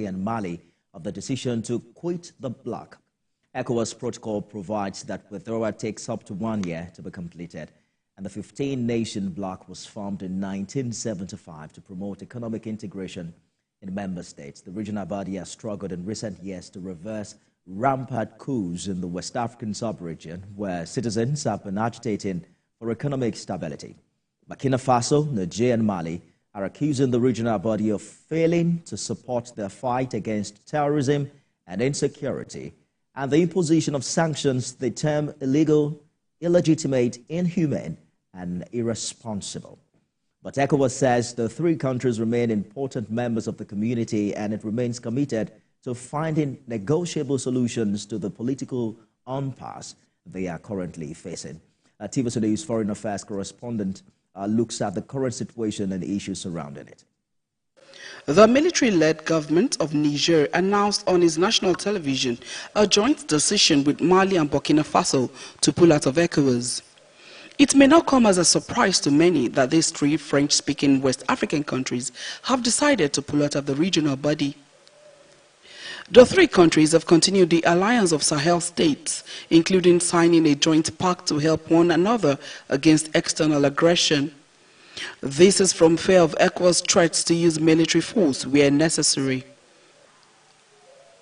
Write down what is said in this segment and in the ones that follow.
and Mali of the decision to quit the bloc. ECOWAS protocol provides that withdrawal takes up to 1 year to be completed, and the 15-nation bloc was formed in 1975 to promote economic integration in member states. The regional body has struggled in recent years to reverse rampant coups in the West African sub-region, where citizens have been agitating for economic stability. Burkina Faso, Niger, and Mali are accusing the regional body of failing to support their fight against terrorism and insecurity, and the imposition of sanctions they term illegal, illegitimate, inhumane, and irresponsible. But ECOWAS says the three countries remain important members of the community, and it remains committed to finding negotiable solutions to the political impasse they are currently facing. TVC News Foreign Affairs correspondent looks at the current situation and issues surrounding it. The military-led government of Niger announced on its national television a joint decision with Mali and Burkina Faso to pull out of ECOWAS. It may not come as a surprise to many that these three French-speaking West African countries have decided to pull out of the regional body. The three countries have continued the alliance of Sahel states, including signing a joint pact to help one another against external aggression. This is from fear of ECOWAS threats to use military force where necessary.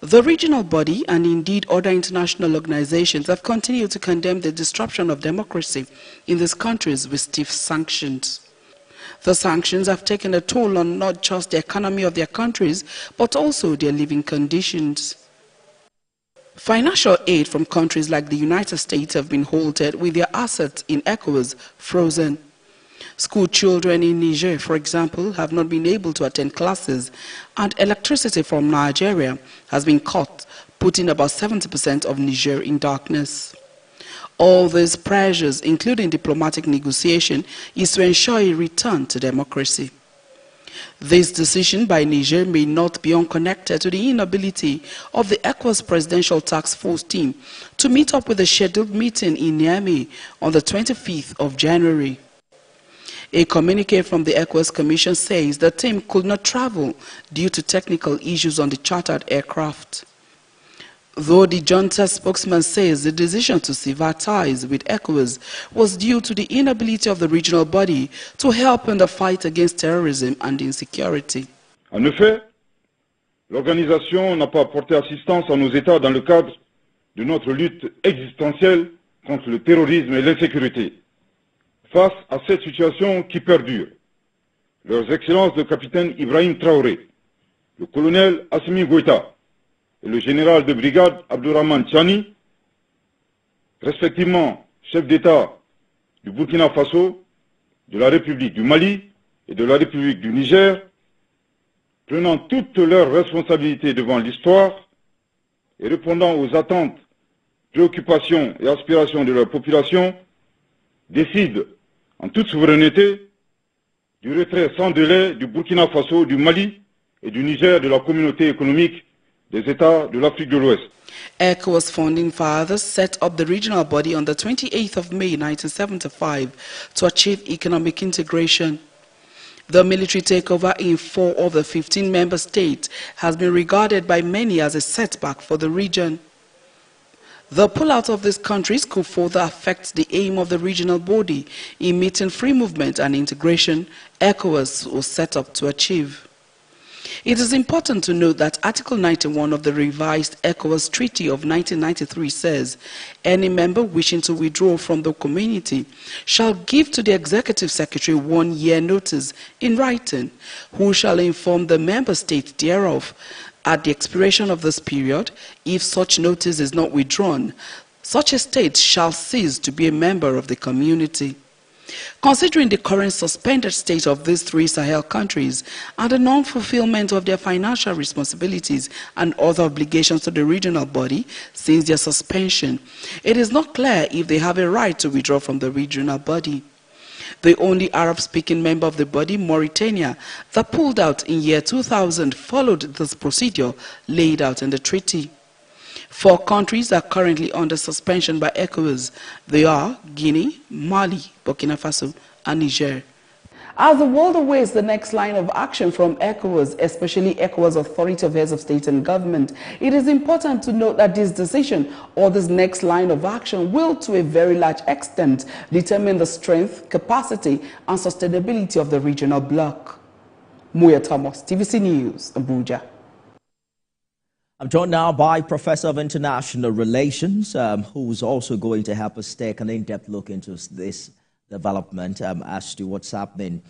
The regional body and indeed other international organizations have continued to condemn the disruption of democracy in these countries with stiff sanctions. The sanctions have taken a toll on not just the economy of their countries, but also their living conditions. Financial aid from countries like the United States have been halted, with their assets in ECOWAS frozen. School children in Niger, for example, have not been able to attend classes, and electricity from Nigeria has been cut, putting about 70% of Niger in darkness. All these pressures, including diplomatic negotiation, is to ensure a return to democracy. This decision by Niger may not be unconnected to the inability of the ECOWAS Presidential Task Force team to meet up with a scheduled meeting in Niamey on the 25th of January. A communique from the ECOWAS Commission says the team could not travel due to technical issues on the chartered aircraft. Though the junta spokesman says the decision to sever ties with ECOWAS was due to the inability of the regional body to help in the fight against terrorism and insecurity. En effet, l'organisation n'a pas apporté assistance à nos États dans le cadre de notre lutte existentielle contre le terrorisme et l'insécurité. Face à cette situation qui perdure, leurs excellences le capitaine Ibrahim Traoré, le colonel Assimi Goïta et le général de brigade Abdourahmane Tchani, respectivement chef d'État du Burkina Faso, de la République du Mali et de la République du Niger, prenant toutes leurs responsabilités devant l'histoire et répondant aux attentes, préoccupations et aspirations de leur population, décident en toute souveraineté du retrait sans délai du Burkina Faso, du Mali et du Niger de la communauté économique des États de l'Afrique de l'Ouest. ECOWAS founding fathers set up the regional body on the 28th of May 1975 to achieve economic integration. The military takeover in 4 of the 15 member states has been regarded by many as a setback for the region. The pullout of these countries could further affect the aim of the regional body in meeting free movement and integration ECOWAS was set up to achieve. It is important to note that Article 91 of the revised ECOWAS Treaty of 1993 says, any member wishing to withdraw from the community shall give to the Executive Secretary 1 year notice in writing, who shall inform the member state thereof. At the expiration of this period, if such notice is not withdrawn, such a state shall cease to be a member of the community. Considering the current suspended state of these three Sahel countries and the non-fulfillment of their financial responsibilities and other obligations to the regional body since their suspension, it is not clear if they have a right to withdraw from the regional body. The only Arab-speaking member of the body, Mauritania, that pulled out in year 2000 followed this procedure laid out in the treaty. 4 countries are currently under suspension by ECOWAS. They are Guinea, Mali, Burkina Faso, and Niger. As the world awaits the next line of action from ECOWAS, especially ECOWAS Authority of Heads of State and Government, it is important to note that this decision or this next line of action will to a very large extent determine the strength, capacity and sustainability of the regional bloc. Muya Thomas, TVC News, Abuja. I'm joined now by Professor of International Relations, who's also going to help us take an in-depth look into this development as to what's happening